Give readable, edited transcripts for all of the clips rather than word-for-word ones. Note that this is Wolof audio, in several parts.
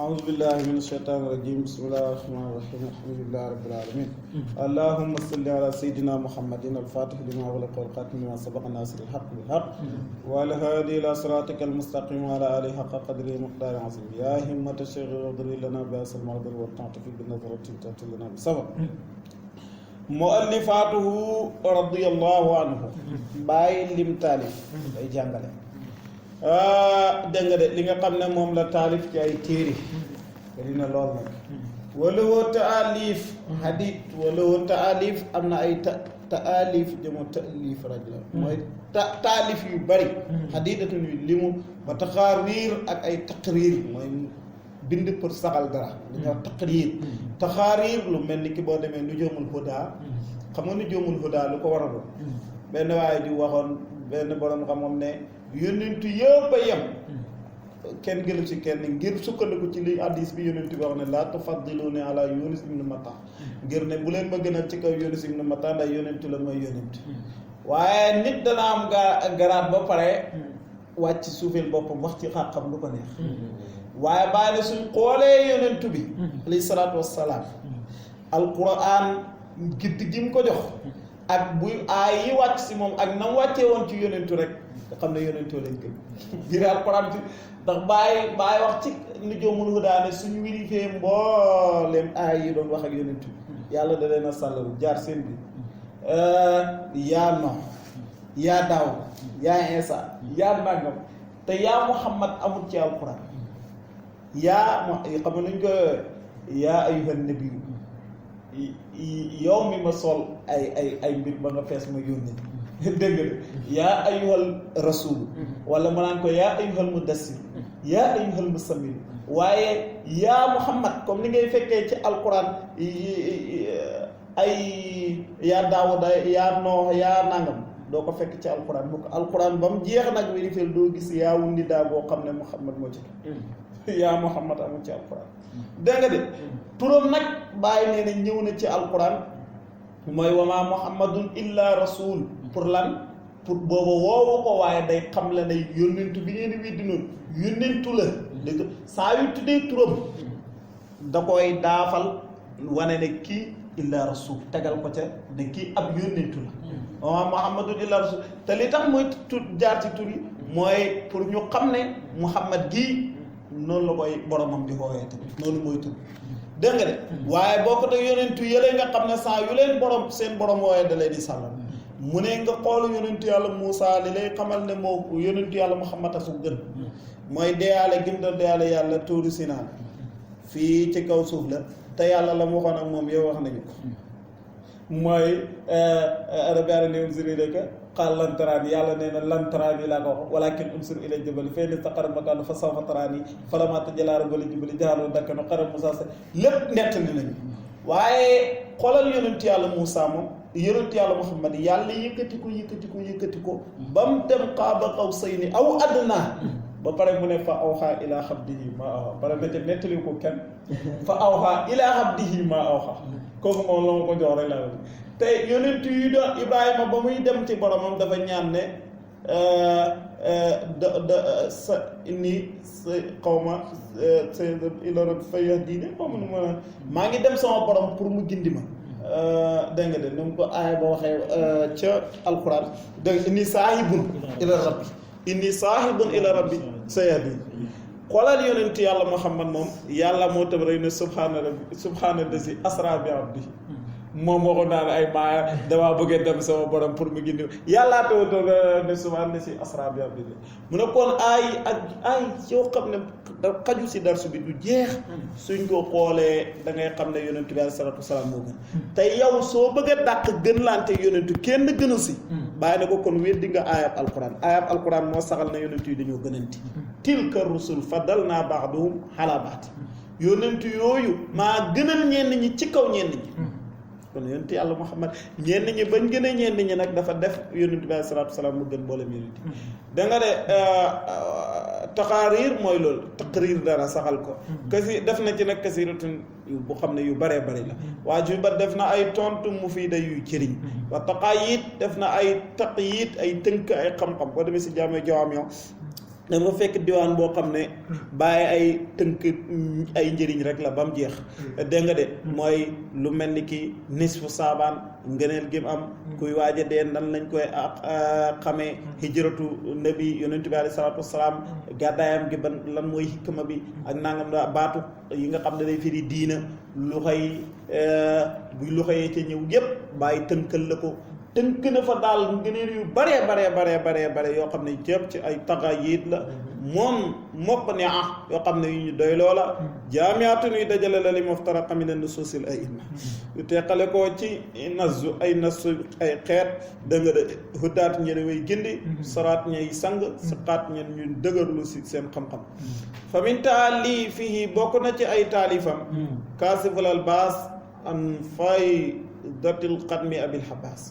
أعوذ بالله من الشيطان الرجيم بسم الله الرحمن الرحيم الحمد لله رب العالمين اللهم صل على سيدنا محمد الفاتح لما أغلق والخاتم لما سبق ناصر الحق بالحق والهادي إلى صراطك المستقيم وعلى آله حق قدره مقدار عظيم يا همة الشيخ اغفر لنا بأس المغفر والتعطف بنظرة تأتي لنا بسبب مؤلفاته رضي الله عنه باي لم تالف أي جانغالي dégg nga de li nga xam ne moom la taalif ci ay téere bari na lool nag wala woo taalif hadith wala woo taalif am na ay taalif jamo taalif raj la mooy taalif yu bari hadithatun yu limu ba taxaariir ak ay taqriir mooy bind pour saxal dara dañuy wax taxaariir lu mel ni ki boo demee Nujuumul Hudaa xam nga Nujuumul Hudaa lu ko waraloon benn waaye di waxoon benn borom xam-xam ne yónnentu yëpp a yem kenn gënu ci kenn ngir sukkandiku ci li hadis bi yónnentu bi wax ne laa tufaddiluni ala Yunus ibn Matta ngir ne bu leen ma gënal ci kaw Yunus ibn Matta ndax yónnentu la mooy yónnentu waaye nit dana am garaat ba pare wàcc suufeel boppam wax ci xàqam lu ko neex waaye bàyyi ne suñ xoolee yónnentu bi alayhi salaatu wassalaam alquran gidd gi mu ko jox ak bu aay yi wàcc si moom ak nam wàccee woon ci yónnentu rek nga xam ne yónnentoo lañ gën ngir alquran bi ndax bàyyi wax ci Nujuumul Hudaa ne suñu wirifee mbooleem aay yi doon wax ak yónnentu yàlla da leen a sàllalu jaar seen bi yaa Nuux yaa Daawud yaa Iisaa yaa nangam te yaa Muhammad amul ci alquran xam nga nuñ ko yaa ayyuhan nabiyyu yow mi ma sol ay mbir ba nga fees ma yónni dégg nga yaa ayyuhal rasul wala ma naan ko yaa ayyuhal mudassir yaa ayyuhal musammil waaye yaa Muhammad comme ni ngay fekkee ci alquran ay yaa Daawuda yaa Noox yaa nangam doo ko fekk ci alquran bu ko alquran ba mu jeex nag wérifeel doo gis yaa wu nidaa boo xam ne Muhammad moo ci yaa Muhammad amul ci alquran dégg nga de turam nag bàyyi nee na ñëw na ci alquran mooy wa maa Muhammadun illa rasul pour lan pour booba woowu ko waaye day xam la ne yónnentu bi ngeen di weddi noonu yónnentu la dégg saa yu tuddee turam da koy daafal wane ne kii illa rasul tegal ko ca ne kii ab yónnentu la wa maa Muhammadun illa rasul te li tax mooy jaar ci tur yi mooy pour ñu xam ne Muhammad gii noonu la koy boromam di woowee tamit noonu mooy tur dégg nga de waaye boo ko teg yónnentu yële nga xam ne saa yu leen seen borom woowee da leen di sàllal mu ne nga xool yónnentu yàlla Muusa li lay xamal ne moo yónnentu yàlla Muhammad a fu gën mooy deyaale gim doon deyaale yàlla tuuru Sinaa fii ci kaw suuf la te yàlla la mu waxoon ak moom yow wax nañu ko mooy rabbi arinii unzur ilayka qaala lan taraanii yàlla nee na lan taraanii laa ko wax walaakin unzur ilal jabali fa in istaqarra makaanahu fa sawfa taraanii falammaa tajallaa rabbuhu lil jabali ja'alahu dakkan wa qarra Muusaa lépp nettali nañu waaye xoolal yonent yàlla Muusaa moom yonent yàlla Muhammad yàlla yëkkati ko ba mu dem qaaba qawsayni aw adnaa ba pare mu ne fa awhaa ilaa abdihi maa awhaa pare na ca nettali ko kenn fa awhaa ilaa abdihi maa awhaa kooku moom la ma ko jox rek laa te yonent yi doon Ibrahima ba muy dem ci boromam dafa ñaan ne sa inni sa xawma sa ila rabbi fayahdini maa ngi dem sama borom pour mu gindi ma dégg nga de ni mu ko aaya ba waxee ca alquran dégg inni saahibun ila rabbi sayahdini xoolal yonent yàlla Muhammad moom yàlla moo tam rek ne subhaanallazi asra bi abdi moom waxoon naa ne ay maa damaa bëggee dem sama borom pour mu gindi yàllaa tawatoo ne subhaanallazi asra bi abdi mu ne kon ay yoo xam ne da xaju si darsu bi du jeex suñ ko xoolee da ngay xam ne yonent bi alayhi salaatu wasalaam moo gën te yow soo bëgg a dàq gën lante yonentu kenn gënu si bàyyi na ko kon weddi nga aayab alquran moo saxal na yonent yi dañoo gënanti tilka rusul faddalnaa ba'dahum alaa ba'd yonent yooyu maa gënal ñenn ñi ci kaw ñenn ñi kon yonent yàlla Muhammad ñenn ñi bañ gën a ñenn ñi nag dafa def yonent bi alayhi salaatu wasalaam mu gën mboolem yonent da nga de taqaarir mooy loolu taqrir dara saxal ko kasi def na ci nag kasiratun bu xam ne yu baree bari la waa ju ba def na ay tontu mufiida yuy jëriñ wa taqaayid def na ay taqyid ay tënk ay xam-xam boo demee si jaame jawaam yow dama fekk diwaan boo xam ne bàyyi ay tënk ay njëriñ rek la ba mu jeex dégg nga de mooy lu mel ni ki nisfu saabaan ngëneel gi mu am kuy waaja dee nan lañ koy xamee hijratu nabi yonent bi alayhi salaatu wasalaam gàddaayam gi ban lan mooy hikma bi ak nangam da baatu yi nga xam ne day firi diina lu xëy buy lu xëyee ca ñëw yépp bàyyi tënkal la ko tënk na fa daal ngëneel yu bare yoo xam ne jëpp ci ay taqaayid la moom mokk ne yoo xam ne yu ñu doy loola jaamiatun yu dajale la li muftaraqa min an-nusuusil a'imma yu teqale ko ci nasu ay xeet dëgg nga de huddaat ñene way gindi saraat ñay sang siqaat ñen ñu dëgërlu si seen xam-xam fa min taali fihi bokk na ci ay taalifam kaasiful albaas an faydatil qadmi abil habbaas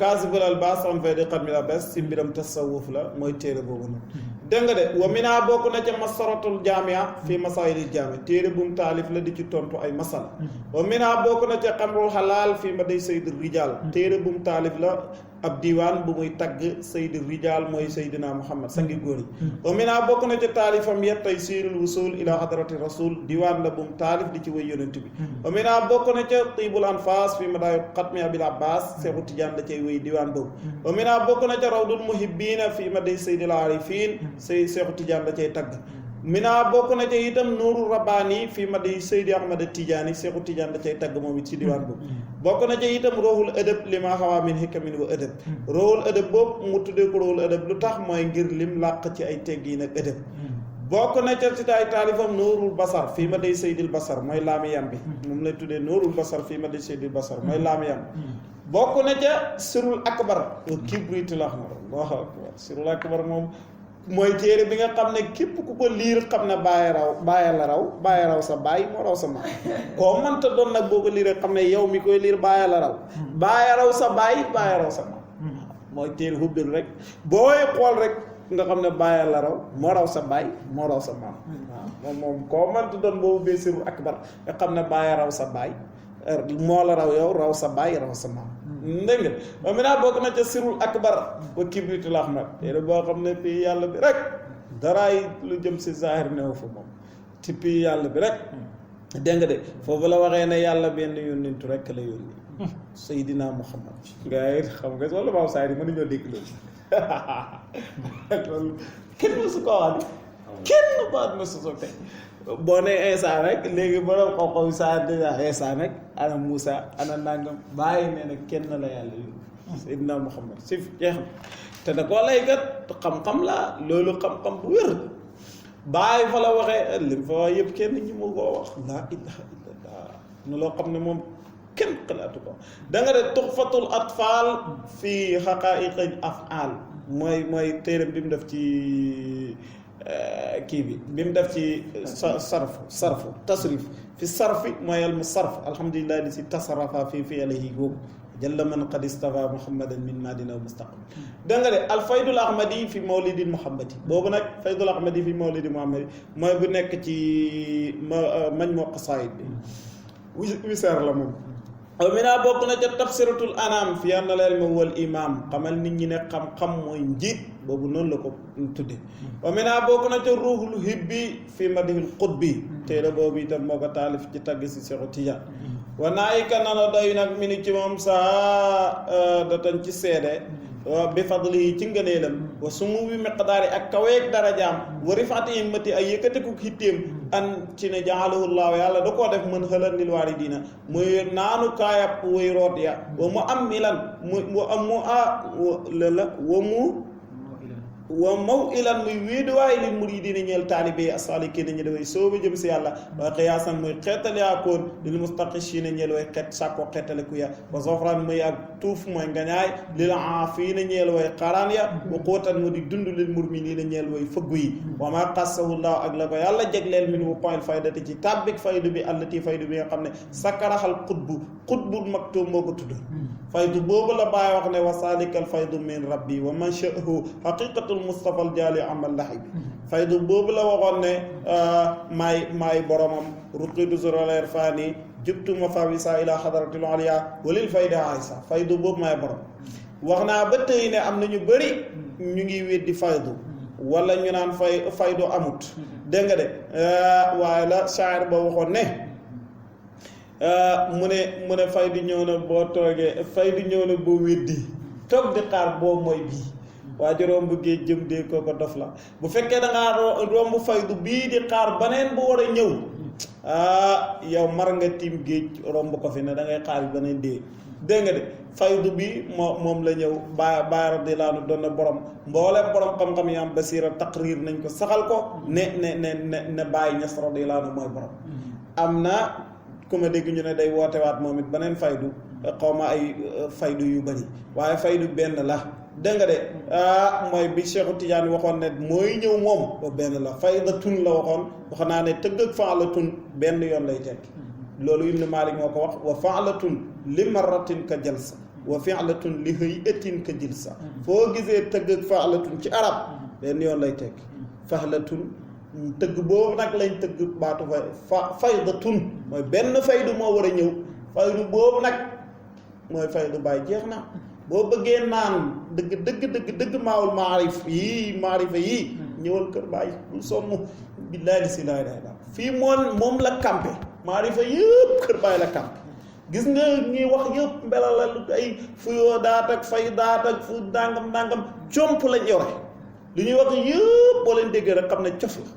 kaasiful albaas an faydatil qadmi abil habbaas si mbiram tasawuf la mooy téere boobu noonu dégg nga de wa mina bokk na ca masaratul jaamia fii masaayilil jaamia téere bu mu taalif la di ci tontu ay masala wa mina bokk na ca xamrul xalaal fii ma day sayyid rijal téere bu mu taalif la ab diwaan bu muy tagg sayyid rijal mooy sayyidina muhammad sangi góor yi wa mina bokk na ca taalifam ya taysirul wusul ila hadrati rasul diwaan la bu mu taalif di ci way yonent bi wa mina bokk na ca tibul anfas fii ma day xatmi abil abbas seexu tijaan da cay way diwaan boobu wa mina bokk na ca rawdul muhibbina fii ma day sayyidil arifin Seexu Tijaan da cay tagg mina bokk na ca itam nuuru rabbaani fii ma di Seydi Ahmad Tijaani Seexu Tijaan da cay tagg moom it ci diwaan boobu bokk na ca itam roxul ëdëb li ma xawaa min hikamin wa ëdëb roxul ëdëb boobu mu tuddee ko roxul ëdëb lu tax mooy ngir lim làq ci ay teggiin ak ëdëb bokk na ca ci ay taalifam nuurul basar fii ma day Seydil basar mooy laamiyam bi moom lay tuddee nuurul basar fii ma day Seydil basar mooy laamiyam bokk na ca sirul akbar kibritul ahmar Allahu akbar sirul akbar moom mooy téere bi nga xam ne képp ku ko liir xam ne bàyyi raw sa bàyyi moo raw sa maam koo mënta doon nag boo ko liiree xam ne yow mi koy liir bàyyi la raw bàyyi raw sa bàyyi raw sa maam mooy téere hubbil rek booy xool rek nga xam ne bàyyi la raw moo raw sa bàyyi moo raw sa maam waaw moom koo mënta doon boo ubbee sirul akbar nga xam ne bàyyi raw sa bàyyi moo la raw yow raw sa bàyyi raw sa maam dégg nga moom mi naa bokk na ca sirul akbar wa kibritul ahmar téere boo xam ne fii yàlla bi rek daraay lu jëm si zahir newu fa moom ci fii yàlla bi rek dégg nga de foofu la waxee ne yàlla benn yónnintu rek la yónni Seydina Muhammad nga xam nga wala maaw saa yi mënuñoo dégg loolu kenn mësu koo wax kenn baat na su tey boo ne Insa rek léegi borom xaw-xaw saa dina Insa nag ana Moussa ana nangam bàyyi nee na kenn la yàlla yónni Seydina Muhammad si jeexam te da koo lay gat xam-xam la loolu xam-xam bu wér bàyyi fa la waxee lim fa wax yëpp kenn ñi mu koo wax laa ilaha illallah nu loo xam ne moom kenn xalaatu ko da nga de tuxfatul atfal fii xaqaiqil af'al mooy téeram bi mu def ci kii bi mu def ci sarfu tasrif fi sarfi mooy al mu sarf alhamdulilah li si tasarafa fii fi alayhi googu jalla man qad istafa muhammadan min madina wa mustaqbal da nga de al faydul ahmadi fi mawlidil muhammadi boobu nag faydul ahmadi fi mawlidil muhammadi mooy bu nekk ci majmu qasaid bi wiseer la moom aw mi naa bokk na ca tafsiratul anam fi anna al ilma wal imam xamal nit ñi ne xam-xam mooy njiit boobu noonu la ko tudde aw mi naa bokk na ca ruuxul hibbi fi madihil qutbi téere boobu itam moo ko taalif ci tagg si Seexu Tijaan wa naayika nana doy nag mi ni ci moom saa datan ci seede bi fadli yi ci ngëneelam wa sumu bi miqdaari ak kaweeg darajaam wa rifaati himmati ay yëkkatiku hittéem an ci ne jaalahullahu yàlla da koo def mën xëlan lil waaridina muy naanu kaayab way root ya wa mu am milan wa maw ilan muy wéeduwaay li muridina ñeel taalibe yi asalikiina ñi dafay sooba jëm si yàlla waaye xiyaasan muy xeetale yaakoon lil mustaqishina ñeel way xeet sàkkoo xeetale ku ya wa sofran muy ak tuuf mooy ngañaay lil aafiina ñeel way xaraan ya wa xóotan mu di dund lil murminina ñeel way fëggu yi wa ma xassahullahu ak la ko yàlla jegleel min wu point faydati ci tàbbik faydu bi allati faydu bi nga xam ne sakkaraxal xutbul maktum moo ko tudd faydu boobu la bàyyi wax ne wa salikal faydu min rabbi wa man sha'ahu haqiqatul Mustafa al jaali amal laxi bi faydu boobu la waxoon ne maay boromam ruqidu zural irfani jubtu mafawisa ila xadaratil aliya walil fayda aysa faydu boobu maay borom wax naa ba tey ne am na ñu bëri ñu ngi weddi faydu wala ñu naan faydu amut dégg nga de waaye la shaa'ir ba waxoon ne mu ne faydu ñëw na boo toogee faydu ñëw na boo weddi toog di xaar boobu mooy bii waa ji romb géej jëm dee kooko dof la bu fekkee da ngaa romb faydu bii di xaar baneen bu war a ñëw yow mar nga tiim géej romb ko fi ne da ngay xaar beneen dee dégg nga de faydu bi moom la ñëw Baay radiyallaahu anhu doon na borom mbooleem borom xam-xam yi am basiira taqriir nañ ko saxal ko ne Baay Ñas radiyallaahu anhu mooy borom am na ku ma dégg ñu ne day wootewaat moom it beneen faydu xaw ma ay faydu yu bari waaye faydu benn la dégg nga de mooy bi Cheikhu Tidiane waxoon ne mooy ñëw moom ba benn la faydatun la waxoon wax naa ne tëgg ak faalatun benn yoon lay tekki loolu Ibn Malik moo ko wax wa faalatun li marratin ka jalsa wa fi'latun li hay'atin ka jilsa foo gisee tëgg ak faalatun ci arab benn yoon lay tekki fahlatun tëgg boobu nag lañ tëgg baatu faydatun mooy benn faydu moo war a ñëw faydu boobu nag mooy faydu Baay jeex na boo bëggee naan dëgg maawul maarifa yii ñëwal kër Baay bul sonn billaahi li si laa ilaaha illa fii moom la campé maarifa yëpp kër Baay la campé gis nga ñuy wax yëpp mbelalal ay fuyoo daat ak fay daat ak fu ndàngam comp lañ yore li ñuy wax yëpp boo leen déggee rek xam ne cof la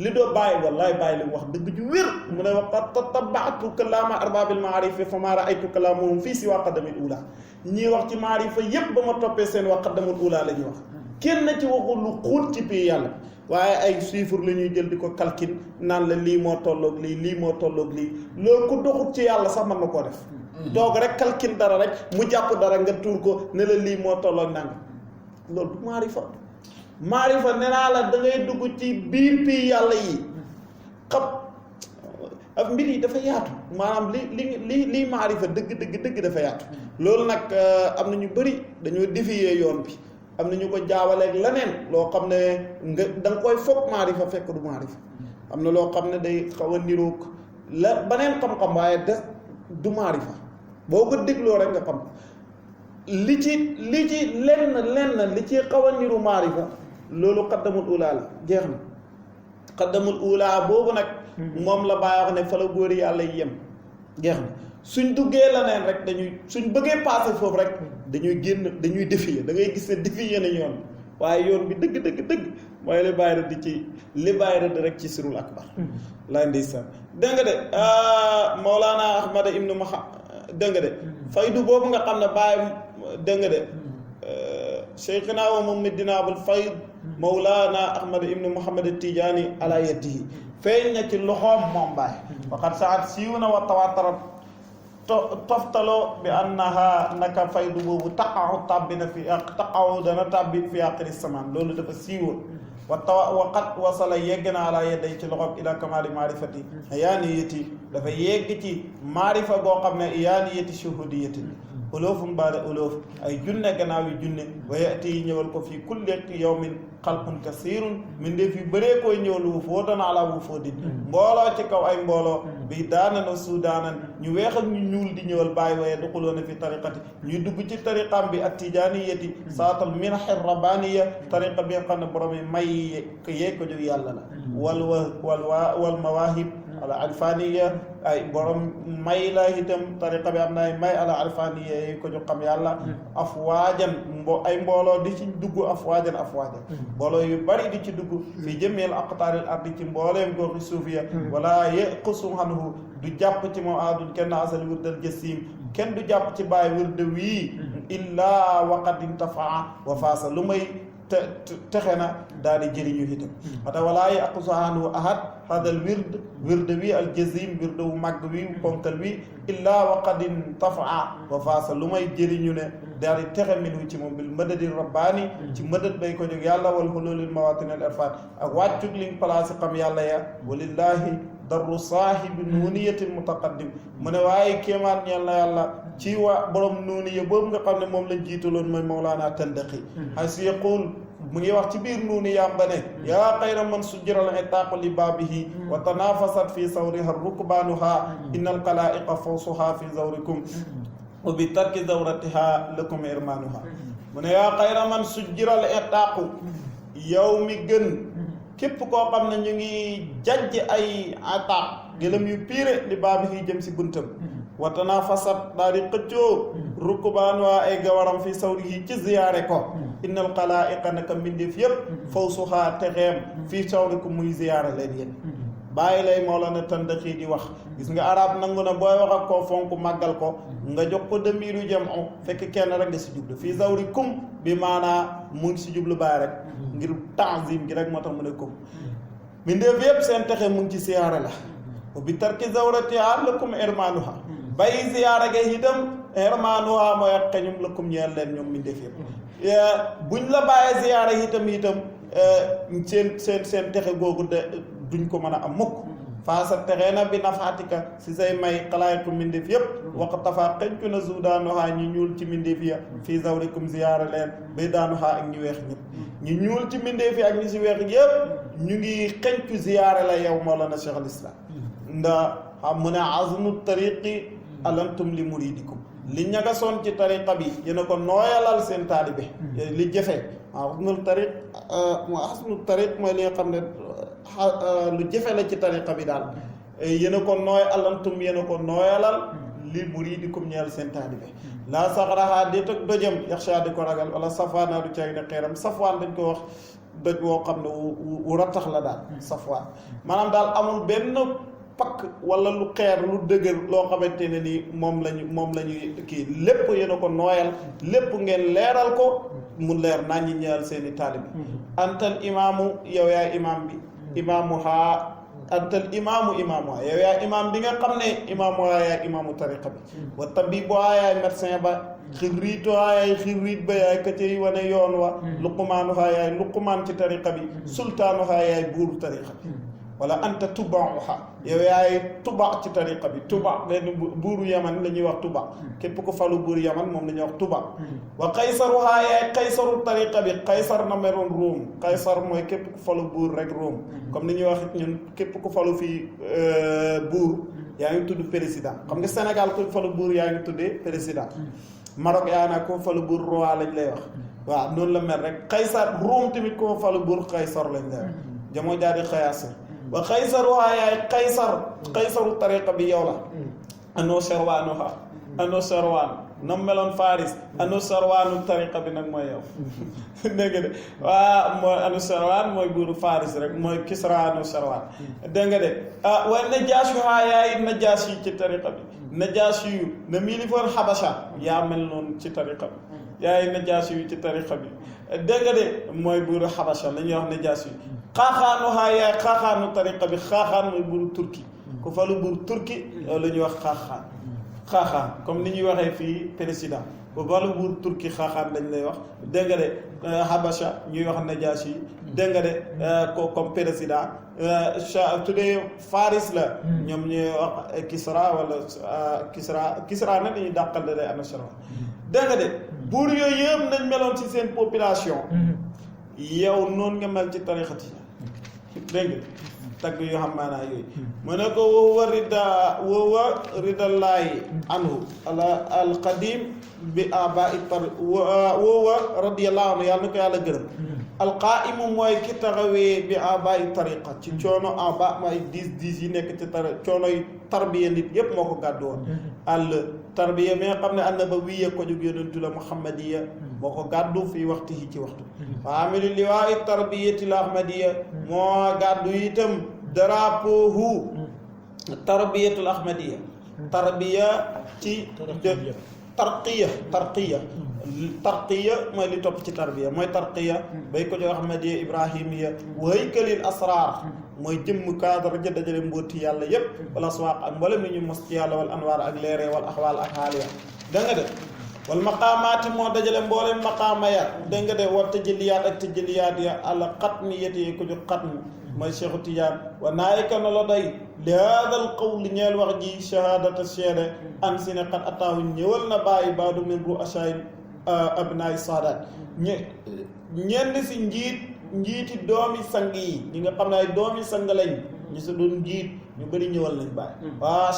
li doo bàyyi wallaay bàyyi li mu wax dëgg ju wér mu ne wax tatabatu kalaama arbaabil maarifa fa maa raaytu kalaamahum fii si waa qadamil ula ñii wax ci maarifa yépp ba ma toppee seen waa qadamul ula la ñuy wax kenn ci waxul lu xuut ci pii yàlla waaye ay chiffre la ñuy jël di ko calcul naan la lii moo tolloog lii moo tolloog lii loolu ku doxut ci yàlla sax mën na koo def toog rek calcul dara rek mu jàpp dara nga tuur ko ne la lii moo tolloog nanga loolu du maarifa nee naa la da ngay dugg ci biir pii yàlla yi xam ak mbir yi dafa yaatu maanaam li maarifa dëgg dafa yaatu loolu nag am na ñu bëri dañoo défier yoon bi am na ñu ko jaawaleeg leneen loo xam ne nga da nga koy foog maarifa fekk du maarifa am na loo xam ne day xaw a niroog la beneen xam-xam waaye des du maarifa boo ko dégloo rek nga xam li ci lenn li ci xaw a niru maarifa loolu xaddamul ula la jeex na xaddamul ula boobu nag moom la Baay wax ne fa la góor yàlla yi yem jeex na suñ duggee la neen rek suñ bëggee passé foofu rek dañuy défier da ngay gis ne défier nañ yoon waaye yoon bi dëgg mooy li Baay rëdd rek ci sirul akbar lay ndeysaan dégg nga de Mawlana Ahmad ibnu dégg nga de faydu boobu nga xam ne Baay dégg nga de cheikhina wa mumiddina abul fayd Mawlana Ahmad ibnu Muhammad Tijaani ala yadihi feeñ na ci loxoom moom Baay waqad saat siiw na wa tawatarat toftaloo bi annaha naka faydu boobu taqaw dana tàbbi fi aaxiri samaan loolu dafa siiwoon waqat wasala yegg na ala yedday ci loxoom ila kamali maarifati iyaaniyati dafa yegg ci maarifa goo xam ne iyaaniyati shuhudiyati uloofum baada uloof ay junne gannaaw yi junne wa yati yi ñëwal ko fii kulli yawmin xalqun kasirun min def yu bëree koy ñëwal wu foo dana ala wu foo din mbooloo ci kaw ay mbooloo bi daanan wa suudaanan ñu weex ak ñu ñuul di ñëwal bàyyi waaye duxuloona fi tariqati ñuy dugg ci tariqam bi ak tijaaniyati saatal minaxi rabaniya tariqa bi nga xam ne borom yi may yee ko jóg yàlla la wal mawaahib ala alfaniya ay borom may la itam tariqa bi am na ay may ala alfaniya yi ko jox xam yàlla afwaajan ay mbooloo di ci dugg afwaajan mbooloo yu bari di ci dugg fi jëmeel aqtaaril ardi ci mbooleem goxi suufiya wala yaqsu anhu du jàpp ci moom aadun kenn asal wirdal jasim kenn du jàpp ci bàyyi wirde wii illaa waqad intafaa wa faasa lu may texe na daal di jëriñu itam wata walaa yaqsu anhu ahad hadal wirde wi al jazim wirde wu màgg wi ponkal wi illaa waqad intafaa wa faasa lu may jëriñu ne daal di texe minhu ci moom bil madadi rabbaani ci madad bay ko jóg yàlla wal hululil mawatin al irfan ak wàccug li place xam yàlla ya walillahi darru saahibi nuuniyatil mutaqaddim mu ne waaye kéemaan ñeel na yàlla ci waa borom nuuniya boobu nga xam ne moom lañ jiitaloon mooy Mawlaana Tandaqi hay si yaqul mu ngi wax ci biir nuuni yàmba ne yaa xayra man sujjiral itaaqu li baabihi wa tanafasat fi sawriha rukbaanuha inna alxalaa'iqa fawsuha fi zawrikum wa bi tarki zawratiha lakum irmaanuha mu ne yaa xayra man sujjiral itaaqu yow mi gën képp koo xam ne ñu ngi jajj ay ataaq gëlëm yu piire li baabihi jëm si buntam wa tanafasat daal di xëccoo rukbaanuha ay gawaram fi sawrihi ci ziyaare ko innal xalaa'iqa naka mbindeef yëpp fawsuha texeem fii sawrikum muy ziyaare leen yéen bàyyi lay Mawlana Tandaxi di wax gis nga arab nangu na booy wax ak koo fonk màggal ko nga jox ko demiru jam'u fekk kenn rek nga si jublu fii zawrikum bi maanaa mu ngi si jublu bàyyi rek ngir ta'zim gi rek moo tax mu ne kum mbindeef yëpp seen texe mu ngi ci ziyaare la bi tarki zawratiha lakum irmanuha bàyyi ziyaare ga itam irmanuha mooy ak xeñum lakum ñeel leen ñoom mbindeef yëpp buñ la bàyyee ziyaare itam seen texe googu de duñ ko mën a am mukk faasa texe na bi nafaatika si say may xalaayiku mbindeef yëpp waqtafa xencu na zuudaanuha ñi ñuul ci mbindeef ya fii zawrikum ziyaara leen bay daanuha ak ñi weex ñëpp ñi ñuul ci mbindeef yi ak ñi si weex yëpp ñu ngi xencu ziyaara la yow Mawlana Cheikh al Islam nda xam mu ne azmu tariqi alantum li muridikum li ñagasoon ci tariqa bi yéen a ko nooyalal seen taalibe li jëfe asnul tariq mooy li nga xam ne lu jëfe la ci tariqa bi daal yéen a ko nooy alantum yéen a ko nooyalal li muridikum ñeel seen taalibe laa saxraha déet ak dojam yaxsha di ko ragal wala safaana du caag ne xeeram safwaan dañ ko wax doj woo xam ne wu rattax la daal safwaan maanaam daal amul benn pakk wala lu xeer lu dëgër loo xamante ne ni moom lañu kii lépp yéen a ko nooyal lépp ngeen leeral ko mu leer naa ñi ñeel seeni taalibe antal imaamu yow yaay imaam bi imaamu haa antal imaamu haa yow yaay imaam bi nga xam ne imaamu haa yaay imaamu tariqa bi wa tabibu haa yaay médecin ba xirriitu haa yaay xirriit ba yaay ka cay wane yoon wa luqumaanu haa yaay luqumaan ci tariqa bi sultaanu haa yaay buuru tariqa bi wala anta tubauha yow yaay tuba ci tariqa bi tuba benn buuru yaman la ñuy wax tuba képp ko falu buuru yaman moom la ñuy wax tuba wa qaysaruha yaay qaysaru tariqa bi qaysar na meloon Rome qaysar mooy képp ku falu buur rek Rome comme ni ñuy wax ñun képp ku falu fii buur yaa ngi tudd président xam nga Sénégal ku falu buur yaa ngi tuddee président Maroc yaa naa ko falu buur roi lañ lay wax waaw noonu la mel rek qaysar Rome tamit ko falu buur qaysar lañ lay wax jamoo jaadi xayaasir wa qaysaruha yaay qaysaru tariqa bi yow la anoo sharwaanuha anoo sharwaan nam meloon Faris anoo sharwaanu tariqa bi nag mooy yow dégg nga de waa mooy anoo sharwaan mooy buuru Faris rek mooy Kisra anoo sharwaan dégg nga de wa najaashuha yaay najaas yi ci tariqa bi najaas yu na milifoon Habasha yaa mel noonu ci tariqa bi yaay najaas yu ci tariqa bi dégg nga de mooy buuru Habasha la ñuy wax najaas yu xaaxaanu haa yaay xaaxaanu tariqa bi xaaxaan mooy buuru turki ku falu buuru turki loolu la ñuy wax xaaxaan comme ni ñuy waxee fii président bu falu buuru turki xaaxaan lañ lay wax dégg nga de Habasha ñuy wax najaasi yi dégg nga de ko comme président tuddee Faris la ñoom ñuy wax Kisra wala Kisra nag dañuy dàqal da day anasara dégg nga de buur yooyu yëpp nañ meloon ci seen population yow noonu nga mel ci tarixat yi dégg nga tagg yoo xam maanaa yooyu mu ne ko woowa ridallaahi anhu alqadim bi abai tar woowa radiyallahu anhu yàlla na ko yàlla gërëm alqaimu mooy ki taxawee bi abai tariqa ci coono aba may 10 yi nekk ci coono yi tarbiya nit yépp moo ko gàddu woon al tarbiya mi nga xam ne ànd ba wiye ko jóg yonentu la muhammadiya moo ko gàddu fii waxtu yi ci waxtu faamilu liwaa'i tarbiyatil ahmadiya moo gàddu itam drapeau tarbiyatul ahmadiya tarbiya ci tarqiya mooy li topp ci tarbiya mooy tarqiya bay ko jox ahmadiya ibrahimiya waykalil asrar mooy jëmm cadre ja dajale mbooti yàlla yépp wala aswaaq ak mboolem ni ñu mos ci yàlla wal anwaar ak leere wal axwaal ak xaaliya da nga def wal maqaamaati moo dajale mboolem maqaama ya da nga def war tëjëliyaat ak tëjëliyaat ya àla xatmiyati yi ko jox xatm mooy Cheikhu Tidiane wa naayika na la doy li haadal qawli ñeel wax ji shahadata seede an si ne xat ataahu ñëwal na bàyyi baadu min ru ashayn abnaay saadaat ñenn si njiiti doomi sang yi ñi nga xam ne ay doomi sang lañ ñu si doon njiit ñu bëri ñëwal nañ Baay waa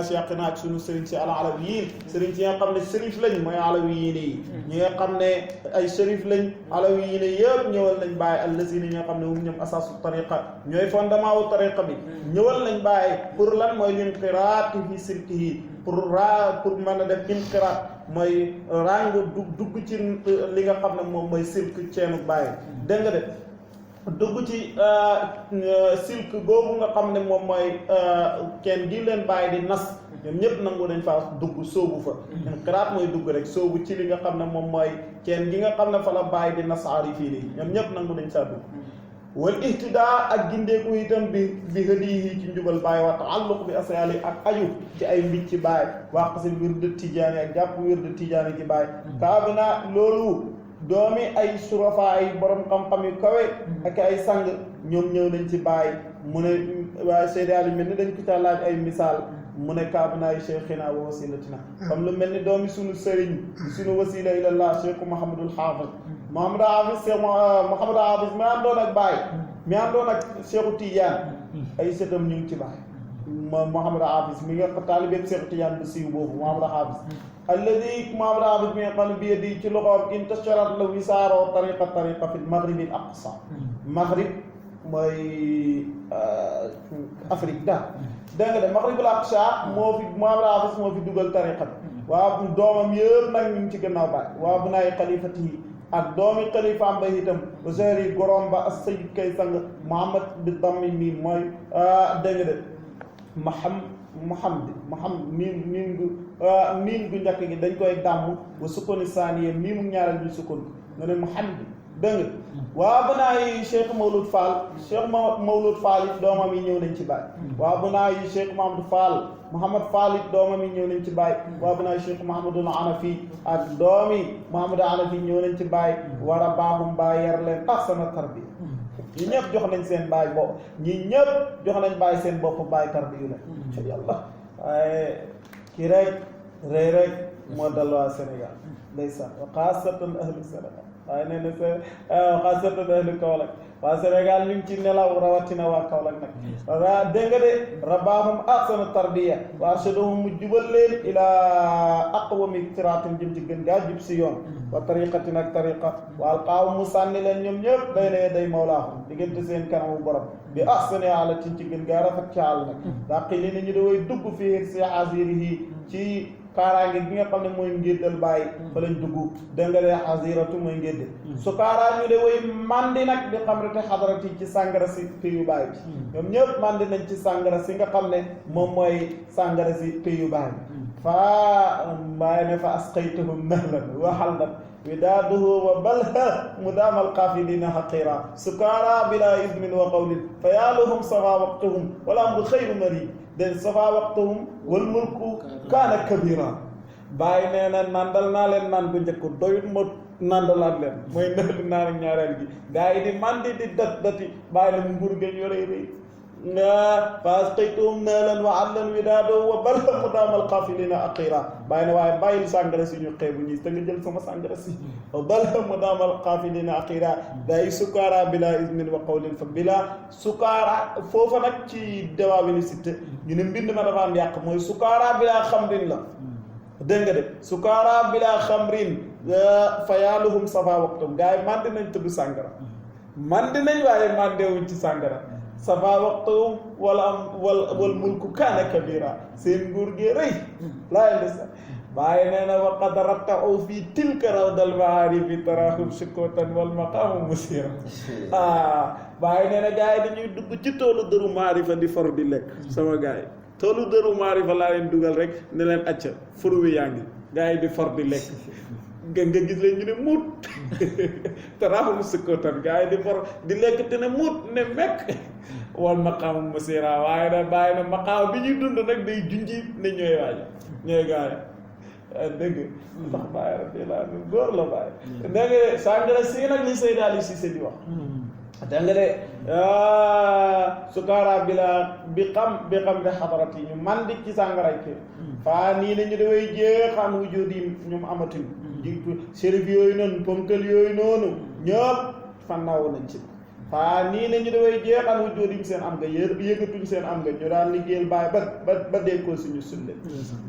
Cheikhina ak sunu sëriñ si alawiyin sëriñ si nga xam ne sërif lañ mooy alawiyin yi ñi nga xam ne ay sërif lañ alawiyin yëpp ñëwal nañ Baay allazina ñi nga xam ne moom ñoom asaasu tariqa ñooy fondement wu tariqa bi ñëwal nañ Baay pour lan mooy linqiraati fi silkihi pour mën a def inqiraat mooy ràng dugg ci li nga xam ne moom mooy silk ceenu Baay dégg nga de dugg ci silk googu nga xam ne moom mooy kenn gi leen Baay di nas ñoom ñëpp nangu nañ faa dugg sóobu fa inqiraat mooy dugg rek sóobu ci li nga xam ne moom mooy kenn gi nga xam ne fa la Baay di nas aarifiin yi ñoom ñëpp nangu nañ saa dugg wal ihtidaa ak gindeeku itam bi hadiyi ci njubal Baay wa taalluq bi asyaali ak aju ci ay mbicc ci Baay wax si wird tijaani ak jàpp wird tijaani ci Baay kaabina loolu doomi ay surafa ay borom xam-xam yu kawe ak ay sang ñoom ñëw nañ ci Baay mu ne waaye Seydi Ali mel ni dañ ko ca laaj ay misaal mu ne kaabinaay cheikhina wa wasilatina comme lu mel ni doomi sunu sëriñ sunu wasila ilallah cheikh Mouhamadul Hafiz Mouhamadou Hafiz cheikh Mouhamadou Hafiz mi àndoon ak Baay mi àndoon ak cheikhu Tidiane ay sëtam ñu ngi ci Baay Mouhamadou Hafiz mi nga taalibeeb cheikhu Tidiane bu siiw boobu Mouhamadou Hafiz alladi Mouhamadou Hafiz mi nga xam ne bi yadi ci loxoom intasharat la wisaaroo tariqa fi maghrib al aqsa maghrib mooy Afrique daal dégg nga de maghrib al aqsa moo fi Mouhamadou Hafiz moo fi dugal tariqa bi waa doomam yëpp nag ñu ngi ci gannaaw Baay waa bu naay xalifati yi ak doomi xalifaam ba itam ba seri gorom ba as sayid kay sang Muhammad bi dammi mi mooy dégg nga de Muhammad miin gu njëkk gi dañ koy dàmm ba sukkoni saaniye mii mu ñaareel bi sukkoon nga ne Muhammad dégg nga waa bu naa yi Cheikh Mawlud Fall it doomam yi ñëw nañ ci Baay waa bu naa yi Cheikh Mouhamad Fall it doomam yi ñëw nañ ci Baay waa bu naa yi Cheikh Mouhamadul Anafi ak doomi Mouhamadou Anafi ñëw nañ ci Baay war a baaxum Baay yar leen ahsana tarbiya ñi ñëpp jox nañ seen Baay bopp ñi ñëpp jox nañ Baay seen bopp Baay tarbiya la ci yàlla waaye kii rek rëy rek moo dal waa Sénégal ndeysaan wa xaasatan ahlu Sénégal waaye nee na xaasatan ahlu Kaolack waa Sénégal ñu ngi ci nelaw rawatina waa Kaolack nag dégg nga de rabaahum ahsana tarbiya wa arshadahum mu jubal leen ilaa aqwami siraatin jëm ci gën gaa jub si yoon wa tariqatin ak tariqa wa alqaahum mu sànni leen ñoom ñëpp bayna yaday mawlaahum diggante seen kanamu borom bi ahsani haalatin ci gën gaa rafet ci àll nag daqili na ñu da way dugg fii si asirihi ci kaaraange bi nga xam ne mooy ngéddal Baay fa lañ dugg dëngalee xasiratu mooy ngédde su kaaraa ñu de way mandi nag di xam rete xadarati ci sàngara si péyu Baay bi ñoom ñëpp mandi nañ ci sàngara si nga xam ne moom mooy sàngara si péyu Baay bi fa Baay ne fa asqaytuhum nahlan wa hallan widaaduhu wa balha mudaamal qaafilina xaqira sukaara bila idmin wa qawlin fa yaaluhum safa waqtuhum wala amru xayru marid den safa waqtuhum wal mulku kaana kabira Baay nee na nandal naa leen naan bu njëkk doyut ma nandalaat leen mooy nëli naan ak ñaareel gi gaa yi di mandi di dati Baay la mu nguur gën yorey rëy nga fasqaytuhum naalan wa allan widaado wa bal mudaamal qaafilina aqira Baay ne waaye bàyyil sàngara si ñu xeebu ñi te nga jël sama sàngara si wa bal mudaamal qaafilina aqira day sukaara bila ismin wa qawlin fa bila sukaara foofa nag ci dawaawini sitte ñu ne mbind ma dafa am yàq mooy sukaara bila xamrin la dégg nga de sukaara bila xamrin fa yaaluhum safa waqtum gaa yi mandi nañ tudd sàngara mandi nañ waaye mandewuñ ci sàngara safa waqtuhum wal mulku kaana kabira seen nguur gi rëy laa ndeysaan Baay nee na wa qad ratta'u fii tilka rawdal ma'aarifi tarahum shukotan wal maqaamu musira Baay nee na gars yi dañuy dugg ci toolu dëru maarifa di for di lekk sama gars yi toolu dëru maarifa laa leen dugal rek ne leen acca furu wi yaa ngi gars yi di for di lekk nga gis leen ñu ne muut tarahum shukotan gars yi di for di lekk te ne muut ne mekk wal maqaamu musira waaye nag Baay na maqaam bi ñuy dund nag day junji ne ñooy waaja ñooy gars yi dégg ndax Baay radiyallaahu anhu góor la Baay dégg nga sàngara si nag li Seydi Ali Cissé di wax dégg nga de sukaara bi xam de xadarat yi ñu man di ci sàngara ki faa nii nañu daway jeexaan wujudi ñoom amatuñ shérif yooyu noonu ponkal yooyu noonu ñëpp fannaawu nañ ci faa nii la ñu daway jeexal wu jóodim seen am nga yëgatuñ seen am nga ñu daan liggéeyal bàyyi ba dekkoo suñu sulle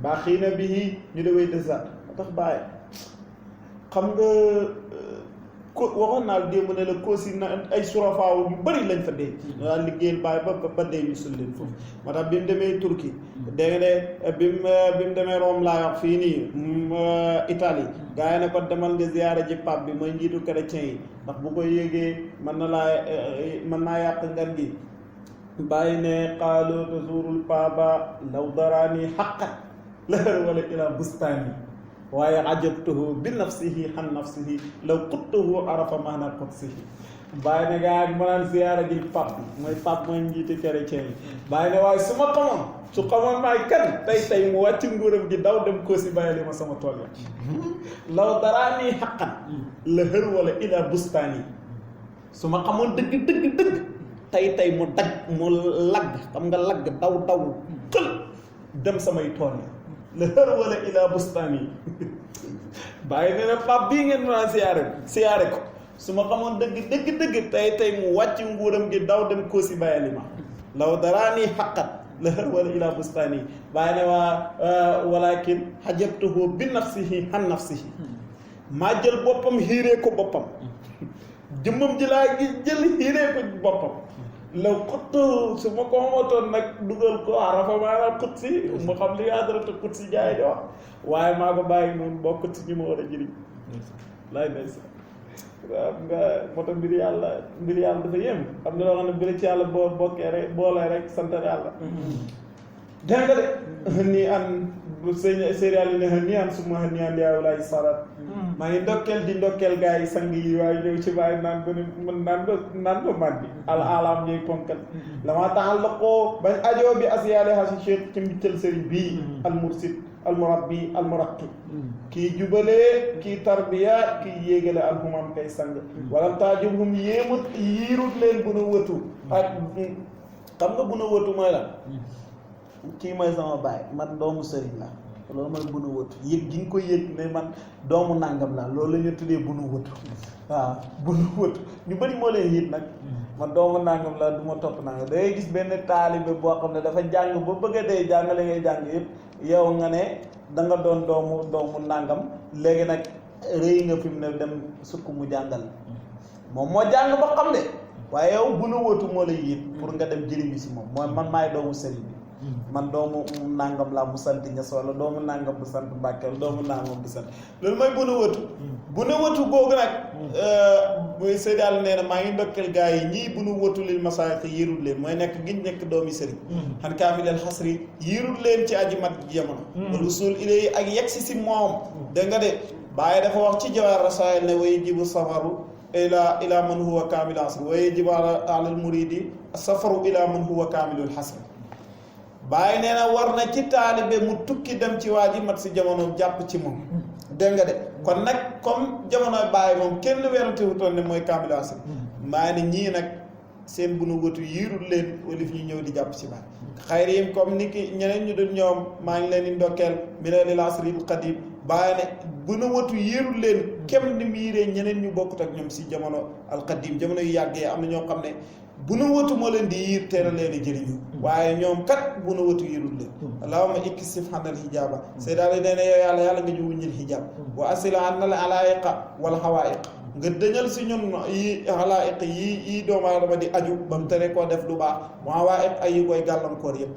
baa xii na bi ñu daway dësaat tax bàyyi xam nga ko waxoon naa démb ne la Kossy na ay surafaaw yu bëri lañ fa denc ñu daan liggéeyal bàyyi ba dee ñu sulleen foofu moo tax bi mu demee Turquie dégg nga de bi mu demee Rome laa wax fii nii Italie gars yi ne ko demal nga ziyaara ji pape bi mooy njiitu chrétien yi ndax bu koy yégee mën naa yàq ngan gi bàyyi ne qaalu tazurul papa law daraani xaqat la wala ila bustaani waaye ajabtuhu bi nafsihi xan nafsihi law quttuhu arafa maana qudsihi bàyyi ne gaa yi ma naan ziyaara ji pape bi mooy njiiti chrétien yi bàyyi ne waaye su ma xamoon su xamoon maay kan tey mu wàcc nguuram gi daw dem Kossy bàyyi li ma sama tool ya law daraani xaqan la hër wala ila bustaani su ma xamoon dëgg tey mu dagg mu lagg xam nga lagg daw kël dem samay tool ya la hër wala ila bustaani bàyyi ne na pap bii ngeen mën a siyaare ko su ma xamoon dëgg tey mu wàcc nguuram gi daw dem Kossy bàyyi li ma law daraani xaqan la hër wala ila bustaani bàyyi ne waa walakin xajabtuhu bi nafsihi xan nafsihi maa jël boppam xiiree ko boppam jëmmam ji laa gi jël xiiree ko boppam law xuttu su ma ko xamatoon nag dugal ko arafa maanaam xut si mu xam li adarata xut si jaay di wax waaye maa ko bàyyi noonu bokk ci ñu ma war a jëriñ lay nay sa waaw nga moo tax mbir yàlla dafa yéem xam ne loo xam ne bi la ci yàlla boo bokkee rek boolee rek sant yàlla dégg nga de nii an sérial yi ne nii an suma nii an yaaw laay sarat maa ngi ndokkeel gars yi sang yi waaye ñëw ci bàyyi naan ba naan ba man bi alam ñuy ponkal la maa taxal la koo bañ ajoo bi asiyaale hasi cheikh ci mbiccal sëriñ bii al mursid al murabbi al muraqi kii jubalee kii tarbiya kii yéegale alhumam kay sang wala taajubhum yiirut leen bu nu wëtu ak xam nga bu nu wëtu mooy la kii mooy sama baay man doomu sëriñ la loolu mooy bu nu wëtu yëg gi nga ko yëg ne man doomu nàngam la loolu la ñu tuddee bu nu wëtu waaw bu nu wëtu ñu bëri moo leen yëg nag man doomu nàngam la du ma topp nàngam da ngay gis benn taalibe boo xam ne dafa jàng ba bëgg a dee jàngale ngay jàng yëpp yow nga ne da nga doon doomu nàngam léegi nag rëy nga fi mu ne dem sukk mu jàngal moom moo jàng ba xam de waaye yow bu nu wëtu moo lay yëg pour nga dem jëriñu si moom mooy man maay doomu sëriñ bi man doomu nàngam laa bu sant Ñas wala doomu nàngam bu sant Mbàkke wala doomu nàngam bu sant loolu mooy bu nu wëtu googu nag muy Seydal nee na maa ngi ndokkeel gars yi ñii bu nu wëtu lil masaayix yiirut leen mooy nekk giñ nekk doomi sëriñ xan kaamilal xasri yiirut leen ci aji mat jamono wala usul ilay ak yegsi si moom dégg nga de Baay dafa wax ci Jawaahir Rasaa'il ne way jibu safaru ila man huwa kaamil asri way jibu alal muridi safaru ila man huwa kaamilul xasri Baay nee na war na ci taalibe mu tukki dem ci waa ji mat si jamono jàpp ci moom dégg nga de kon nag comme jamonoy Baay moom kenn werante wutoon ne mooy kaamil asri maa ne ñii nag seen bu nu wëtu yiirul leen walif ñu ñëw di jàpp ci Baay xayrihim comme ni ki ñeneen ñu dul ñoom maa ngi leen di ndokkeel minal asril qadim Baay ne bu nu wëtu yiirul leen kem ni mu yiiree ñeneen ñu bokkut ak ñoom si jamono alqadim jamono yu yàggee am na ñoo xam ne bu nu wëtu moo leen di yiir teel a leen di jëriñu waaye ñoom kat bu nu wëtu yiirul leen allahumma ikkisif xanal hijaaba Seydal nee na yow yàlla nga ñu wuññil hijab wa asila anal alaayiqa wal xawaayiq nga dëñal si ñun yi alaayiq yi doomu aadama di aju ba mu tere koo def lu baax waayiq ay yi koy gàllankoor yëpp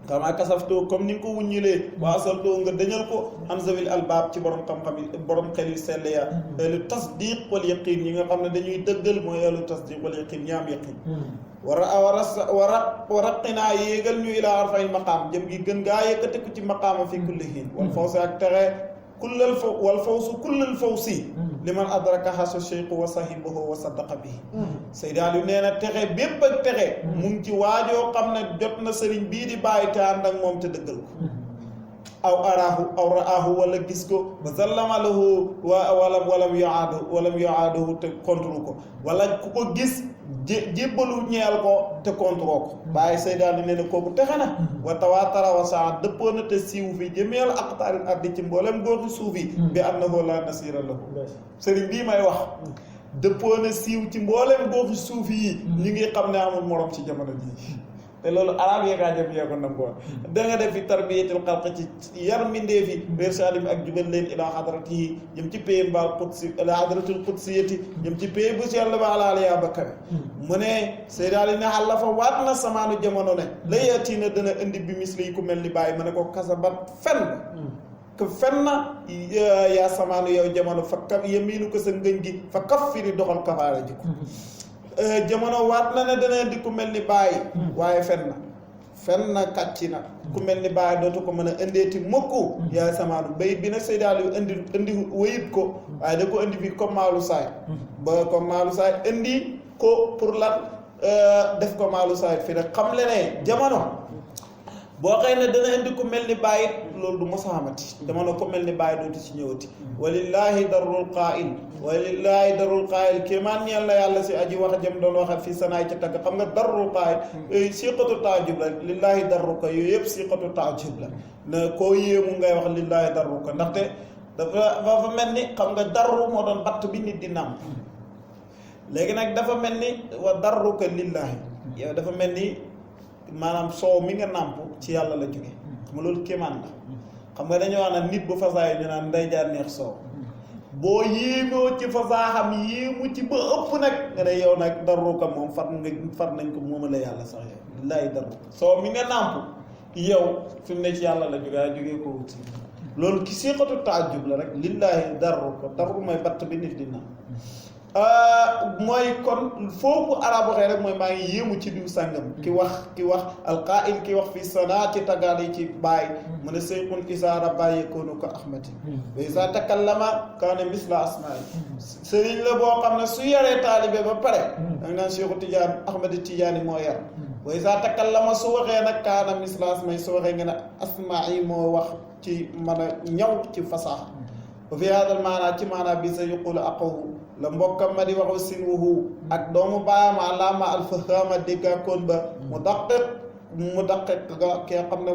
kama kasafto comme ni nga ko wuññilee wa asalto nga dëñal ko an zawil albaab ci borom xam-xam yi borom xel yu sell ya lu tasdiq wal yaqin yi nga xam ne dañuy dëggal mooy lu tasdiq wal yaqin ñaam yaqin waraqinaa yéegal ñu ilaa arfa'il maqaam jëm gi gën gaa yëkkatiku ci maqaama fi kulli hiin wal fawsi ak texe wal fawsu kullal fawsi liman adraka hasu cheikhu wa sahibahu wa saddaqa bihi Seydal yu nee na texe bépp ak texe mu ngi ci waajoo xam ne jot na sëriñ bii di bàyyi te ànd ak moom te dëggal ko aw araahu aw raahu wala gis ko ba zallama lahu walam yuaadahu te contre ko wala ku ko gis jébbalu ñeel ko te contre ko bàyyi saydaani nee na kooku texe na wa tawaatara wa saa dëppoo na te siiw fi jëmeel aqtaaril ardi ci mboolem góoxi suuf yi bi annahu la nasira lahu sëriñ bii may wax dëppoo na siiw ci mboolem góoxi suuf yi ñu ngi xam ne amul morom ci jamono ji te loolu arab yeekaa jëm yee ko nangoon da nga def fi tarbiyatul xalq ci yar mindee fi bersadim ak jubal leen ila hadratihi jëm ci pay mbaal qudsi ila hadratul qudsiyati jëm ci pay bu sell ba alaala yaa bakkare mu ne Seydina ne xàlla fa waat na samaanu jamono ne la yeetii na dana indi bi misli yi ku mel ni bàyyi ma ne ko kasabat fen que fen na yaa samaanu yow jamono fa ka yemiinu ko sa ngëñ gi fa kaf firi doxal kafaara ji ko jamono waat na ne dana di ku mel ni bàyyi waaye fen na kàcci na ku mel ni bàyyi dootu ko mën a indeeti mukk yaay samaanu bayit bi nag Seydina yu indi wayit ko waaye da ko indi bi comme maalu saay ba comme maalu saay indi ko pour lan def ko maalu saay fi nag xam le ne jamono boo xëy ne dana indi ku mel ni bàyyi loolu du mos a xamati jamono ku mel ni bàyyi dootu ci ñëwati walillahi darul qaa'il kéemaan ñeel la yàlla si aji wax jëm doon waxat fii sanaay ca tagg xam nga darul qaa'il siqatu taajub la lillahi darruka yooyu yëpp siqatu taajub la na koo yéemu ngay wax lillahi darruka ndaxte dafa mel ni xam nga darru moo doon batt bi nit di nàmp léegi nag dafa mel ni wa darruka lillahi yow dafa mel ni maanaam soow mi nga nàmp ci yàlla la jóge xam nga loolu kéemaan la xam nga dañoo wax nag nit bu fasaay ñu naan nday jaar neex soow boo yéemoo ci fasaaxam yéemu ci ba ëpp nag nga ne yow nag darruka moom far nañ ko mooma la yàlla sax yow lillahi darruka soow mi nga nàmp yow fi mu ne ci yàlla la jóge a jógee ko wuti loolu ki siqatu taajub la rek lillahi darruka darru mooy batt bi nit di nàmp mooy kon foofu arab waxee rek mooy maa ngi yéemu ci diw sàngam ki wax alqaa'il ki wax fi sanaa ci taggaal yi ci baay mu ne seyqun isa rabba yakunu ko ahmati wa isa takallama kaana misla asmaai sëriñ la boo xam ne su yaree taalibe ba pare danga naan Cheikhu Tidiane Ahmad Tidiane moo yar wa isa takallama su waxee nag kaana misla asmaai su waxee nga ne asmaai moo wax ci mën a ñaw ci fasaaxa wa fi hadal maanaa ci maanaa bi sa yuqulu aqahu la mbokkam ma di waxu sinwuhu ak doomu baayam alaama alfahama déggaakoon ba mu daqiq ki nga xam ne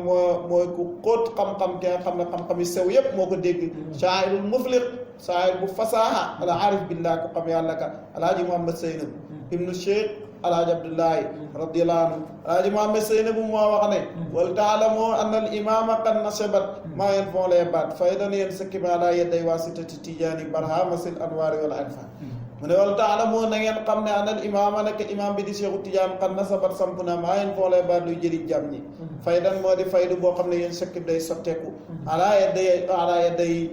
mooy ku xóot xam-xam ki nga xam ne xam-xam yi sew yépp moo ko dégg shaa'irul mufliq shaa'ir bu fasaaha ala arif billah ku xam yàlla ka alaaji Muhammad Seynab ibnu Cheikh alaaji Abdullahi radiyallahu anhu alaaji Muhammad Seynab moo wax ne wal taalamu anna al imama qad nasabat maa yen fon lay baat faydan yéen sëkki ma laa yedday waasitati tijaani barhama sil anwaari wala anfa mu ne wal taalamu na ngeen xam ne anna al imama nag imam bi di Cheikhu Tidiane qad nasabat samp na maa yen fon lay baat luy jëriñ jàmm ñi faydan moo di faydu boo xam ne yéen sëkki day sotteeku ala yedday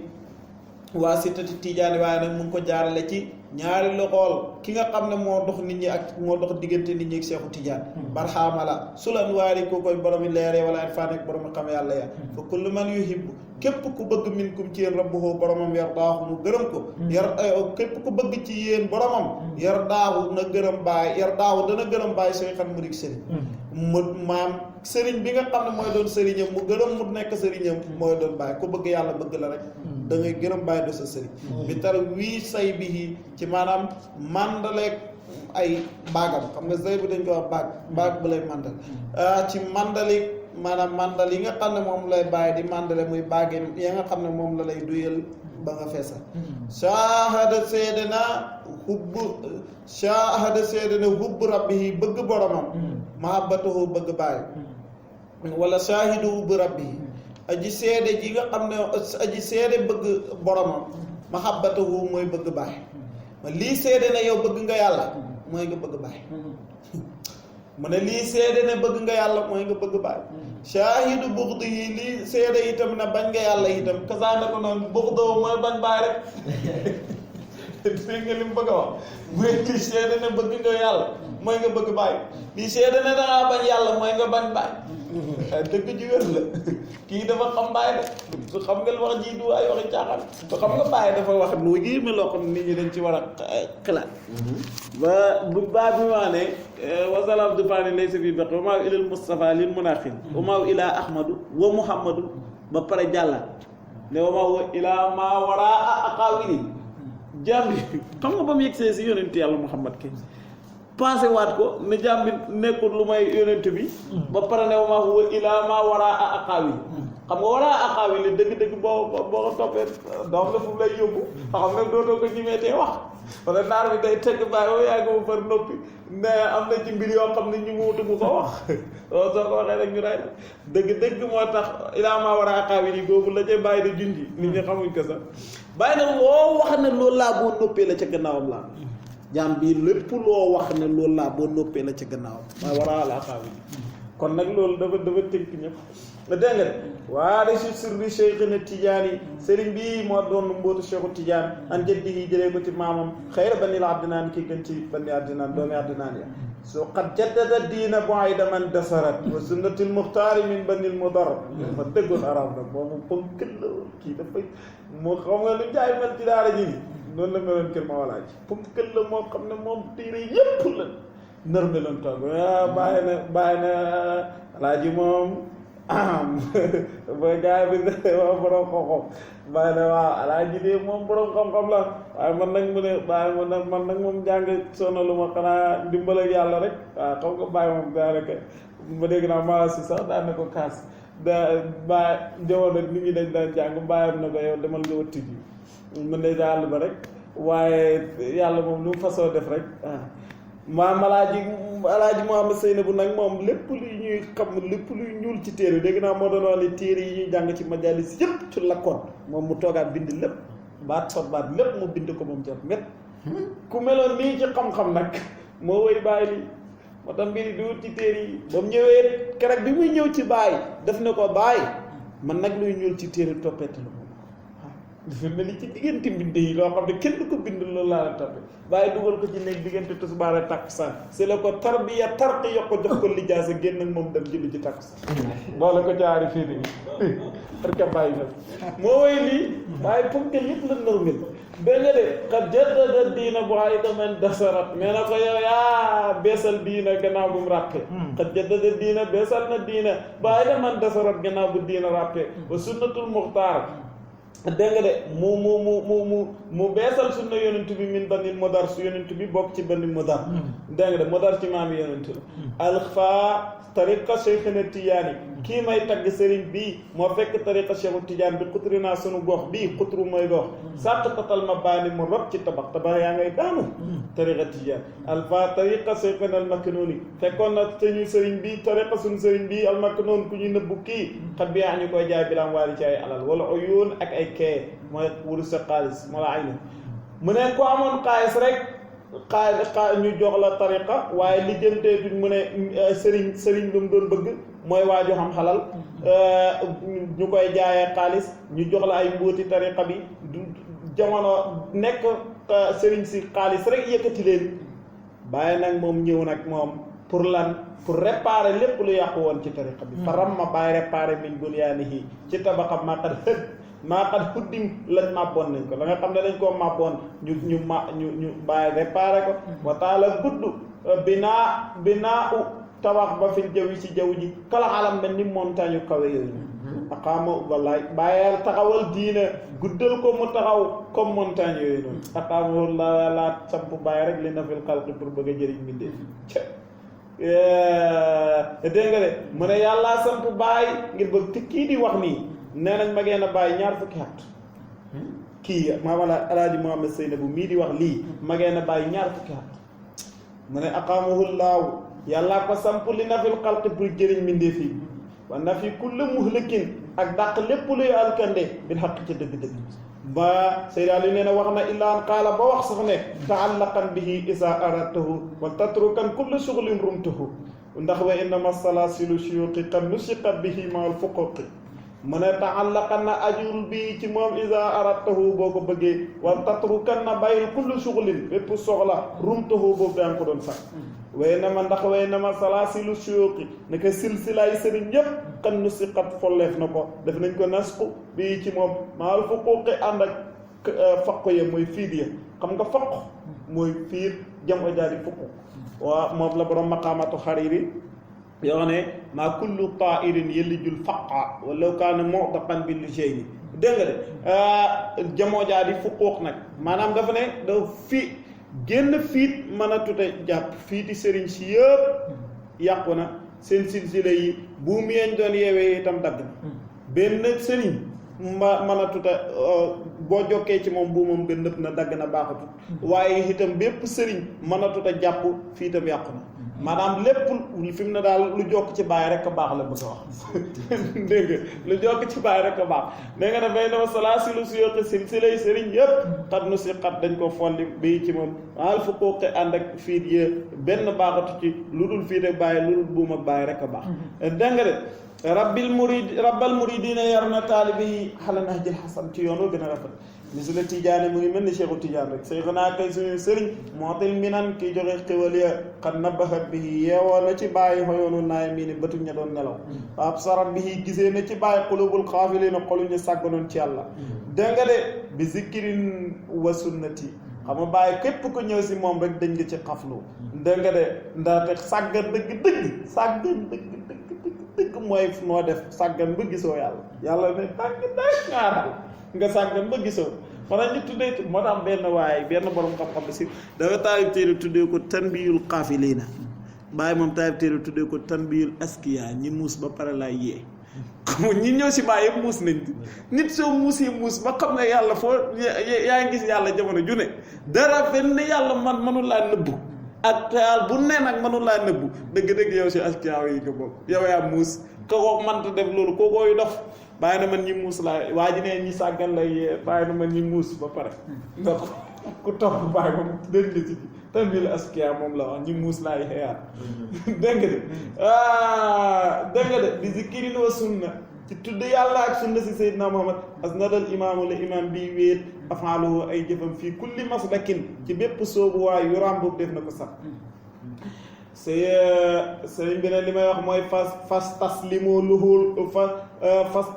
waasitati tijaani waaye nag mu ngi ko jaarale ci ñaari loxool ki nga xam ne moo dox nit ñi ak moo dox diggante nit ñi ak Seexu Tijaan barxaama la sulan waari ko koy boromi leere wala irfaan ak boromi xam yàlla ya fa kullu man yuhibbu képp ku bëgg minkum ci yéen rabbuhu boromam yardaahu mu gërëm ko képp ku bëgg ci yéen boromam yardaahu na gërëm baay yardaahu dana gërëm baay seyxan mu dik sëriñ mu maam sëriñ bi nga xam ne mooy doon sëriñam mu gërëm mu nekk sëriñam mooy doon baay ku bëgg yàlla bëgg la rek da ngay gërëm baay do sa sëriñ bi tar wii say bi ci maanaam mandaleeg ay baagam xam nga sëy bi dañ ko wax baag bu lay mandal ci mandali maanaam mandal yi nga xam ne moom lay bàyyi di mandale muy baage ya nga xam ne moom la lay duyal ba nga feesal shahada seede na hubbu rabbihi bëgg boromam mahabbatuhu bëgg bàyyi wala shahidu hubbu rabbihi aji seede ji nga xam ne aji seede bëgg boromam mahabbatuhu mooy bëgg bàyyi lii seede ne yow bëgg nga yàlla mooy nga bëgg bàyyi mu ne lii seede ne bëgg nga yàlla mooy nga bëgg bàyyi shaahidu buxdi yi lii seede itam ne bañ nga yàlla itam kasaane ko noonu buxdoo mooy bañ bàyyi rek dégg nga li mu bëgg a wax mooy lii seede ne bëgg nga yàlla mooy nga bëgg bàyyi lii seede ne dangaa bañ yàlla mooy nga bañ bàyyi dëgg ji wér la kii dafa xam bàyyi de su xam nga wax ji du ay waxi caaxaan su xam nga bàyyi dafa wax lu yéeme loo xam nit ñi dañ ci war a xalaat ba bu baa bi wax ne wasalaam du fani laysa fi baqi wa maa ilal Mustafa lil munaqin wa maa ila ahmadu wa muhammadu ba pare jàlla ne wa maa ila maa waraa aqawili jàmbi xam nga ba mu yegsee si yonent yàlla Muhammad kenn passé waat ko ne jaam bi nekkul lu may yonent bi ba pare ne ma huwa ilaa ma waraa aqaawi xam nga waraa aqaawi li dëgg-dëgg boo ko toppee doom la fu mu lay yóbbu xam nga dootoo ko ñimeetee wax parce que naar bi day tëgg bàyyi oo yaa ngi mu far noppi ne am na ci mbir yoo xam ne ñu muutu mu ko wax soo ko waxee rek ñu rey la dëgg-dëgg moo tax ilaa ma waraa aqaawi yi googu la ca bàyyi di junji nit ñi xamuñ ko sax bàyyi nag loo wax ne loolu laa boo noppee la ca gannaawam laa jaam bii lépp loo wax ne loolu laa boo noppee la ca gannaawam waaye waraa la aqaawi kon nag loolu dafa tënk ñëpp dégg nga waa de si sirri Cheikhina Tidiane sëriñ bii moo doon mbootu Cheikhu Tidiane an jaddihi jëlee ko ci maamam xayra banil Adnaan ki gën ci bani Adnaan doomi Adnaan ya soo qad jaddada diina bu'ayda man dasarat wa sunnatil muxtaari min banil mudar ma dëggoon arab nag moomu pënkël la kii dafay moo xam nga lu jaay mel ci daara ji ni noonu la meloon kër ma walaa ji pënkël la moo xam ne moom téere yépp la nër meloon toog bàyyi na alaaji moom ba gaay bi waa borom xam-xam bàyyi na waaw alaaji de moom borom xam-xam la waaye man nag mu ne bàyyi man nag moom jàng sonalu ma xanaa dimbal ak yàlla rek waaw xam nga bàyyi moom daanaka ma dégg naa maa si sax daan na ko kaas da bàyyi jamono nit ñi dañ daan jàng bàyyam na ko yow demal nga wëtti ji mën ne àll ba rek waaye yàlla moom lu mu fasoo def rek maam alaaji Mouhamed Seynabou nag moom lépp luy ñuy xam lépp luy ñuul ci téere dégg naa moo doon wax ne téere yi ñuy jàng ci majalis yëpp ci lakkoon moom mu toogaat bind lépp baat fa baat lépp mu bind ko moom jar met ku meloon nii ci xam-xam nag moo woy bàyyi lii moo tax mbiri du ci téere yi ba mu ñëwee keroog bi muy ñëw ci bàyyi daf ne ko bàyyi man nag luy ñuul ci téere toppete la moom dafa mel ni ci diggante mbind yi loo xam ne kenn du ko bind loolu laa la toppe bàyyi dugal ko ci nekk diggante tisbaar ak takkusaan c'est la ko tarbiya tarqiya ko jox ko lijaasa génn ak moom dem julli ci takkusaan boole ko caari fii nii parce que bàyyi na moo woy lii bàyyi ponk yëpp la nërmel dégg nga de xat jaddada diina bu ay damen dasarat mais na ko yow yaa beesal diina gannaaw bu mu ràppee xat jaddada diina beesal na diina bu ay damen dasarat gannaaw bu diina ràppee ba sunnatul muxtaar dégg nga de mu beesal sunna yonent bi min banil modar su yonent bi bokk ci banil modar dégg nga de modar ci maami yonent la alfa tariqa Cheikhina Tidiane kii may tagg sëriñ bii moo fekk tariqa Cheikhu Tidiane bi xutri naa sunu gox bii xutru mooy gox sàtt tatal ma baani mu rob ci tabax yaa ngay daanu tariqa Tidiane alfa tariqa Cheikhina al-Maknouni fekkoon na suñu sëriñ bii tariqa suñu sëriñ bii al-Maknoun ku ñuy nëbbu kii xat bi yaa ñu koy jaay bilaam waali ci ay alal wala uyuun ak ay kee mooy wuru sa xaalis moo la ay na mu ne ko amoon xaalis rek xaa ñu jox la tariqa waaye li jëntee duñ mu ne sëriñ lu mu doon bëgg mooy waaju xam xalal ñu koy jaayee xaalis ñu jox la ay mbóoti tariqa bi jamono nekk sëriñ si xaalis rek yëkkati leen bàyyi nag moom ñëw nag moom pour lan pour réparer lépp lu yàqu woon ci tariqa bi faram ma bàyyi réparer min bunyaanihi ci tabaxam maa xat xuddim lañ màbboon nañ ko la nga xam ne dañ koo màbboon ñu bàyyi réparé ko wa taala gudd binaa u tabax ba fil jaww ci jaww ji kala alam mel ni montagne yu kawe yooyu aqaama wallaay bàyyeel taxawal diine guddal ko mu taxaw comme montagne yooyu noonu aqaama laa samp bàyyi rek li na fil xalqi pour bëgg a jëriñ mbindee dégg nga de mu ne yàllaa samp bàyyi ngir bëgg te kii di wax nii nee nañ ma ngeen a bàyyi ñaar fukki at kii maam alaaji Mouhamed Seynabou mii di wax lii ma ngeen a bàyyi ñaar fukki at mu ne aqaamahu llaahu yàllaa ko samp li na fil xalqi pour jëriñ mbindeef yi wa na fi kulli muhlakin ak dàq lépp luy alkande bil xaq ca dëgg-dëgg ba Seydou Aliou nee na wax na illaan qaala ba wax sax ne taallaqan bihi isa aradtahu wa tatrukan kulla shughulin rumtahu ndax wa innama salasilu shuyuqi qad nusiqat bihi ma al fuquqi mu ne taallaqan na ajul bi ci moom isa aradtahu boo ko bëggee wa tatrukan na bàyyil kullu shughulin bépp soxla rumtahu boobu daan ko doon sax way na ma ndax way na ma salaasilu suyuqi naka silsilaay sëriñ yépp kan nu si xat folleef na ko def nañ ko nasku bii ci moom maal fuquuqi ànd ak faq ya mooy fiir ya xam nga faq mooy fiir jam o jaadi fuquuq waaw moom la borom maqaamatu xariri yoo xam ne maa kullu tairin yëllijul faqa walaw kaana mu'taqan bi lijayni dégg nga de jamoo jaadi fuquuq nag maanaam dafa ne da fi génn fiit mën a tuta jàpp fiiti sëriñ si yëpp yàqu na seen silsila yi buum yeñ doon yeewee itam dagg na benn sëriñ mën a tuta boo jokkee ci moom buumam nga nëpp na dagg na baaxatul waaye itam bépp sëriñ mën a tuta jàpp fii itam yàqu na maanaam lépp fi mu ne daal lu jokk ci bàyyi rek a baax la bëgg a wax dégg nga lu jokk ci bàyyi rek a baax da nga ne bay na salaasilu su yokk silsilay sëriñ yëpp xat nu si xat dañ ko folli bii ci moom al fu kooke ànd ak fiit yi benn baaxatu ci lu dul fiit ak bàyyi lu dul buum ak bàyyi rek a baax dégg nga de rabbal muridina yar na taalibe yi xala nahjil xasan ci yoon wa gën a rafet misla Tijaani mu ngi mel ni Cheikhu Tidiane rek say xanaa kay suñu sëriñ mootil minan kiy joxe xéwal ya xat nabaxat bi yeewoo na ci bàyyi xoyoonu naay mii ni bëtu ña doon nelaw ab sarat bi gisee na ci bàyyi xulubul xaafiliina xolu ñu sàgganoon ci yàlla dégg nga de bi zikrin wa sunnati xam nga bàyyi képp ko ñëw si moom rek dañ nga ci xaflu dégg nga de ndaxte sàggan dëgg mooy noo def sàggan ba gisoo yàlla ne tàgg ngaaral nga sàggan ba gisoo maanaam ñu tuddee moo tax benn borom xam-xam si dafa taalib téere tuddee ko tanbiyul xaafiliina bàyyi moom taalib téere tuddee ko tanbiyul askiya ñi muus ba pare laay yee ñi ñëw si bàyyi yëpp muus nañ nit soo muusee muus ba xam ne yàlla foo yaa ngi gis yàlla jamono ju ne dara fenn yàlla mënul laa nëbbu ak taal bu ne nag mënul laa nëbbu dëgg-dëgg yow si askiyaaw yi nga bokk yow yaa muus ko mënta def loolu kookooy dof bàyyi na man ñi muus laa waa ji ne ñi sàggan lay yee bàyyi na man ñi muus ba pare ndax ku topp bàyyi moom dëgg la si tanbiyul askiya moom la wax ñi muus laay xeyaat dégg nga de bi zikrin wa sunna ci tudd yàlla ak sunna si Seydina Muhammad asnadal imaamu la imaam bi wéet afaaluhu ay jëfam fii kulli maslakin ci bépp soobu waay yu ràmbu def na ko sax sëriñ bi ne li may wax mooy fas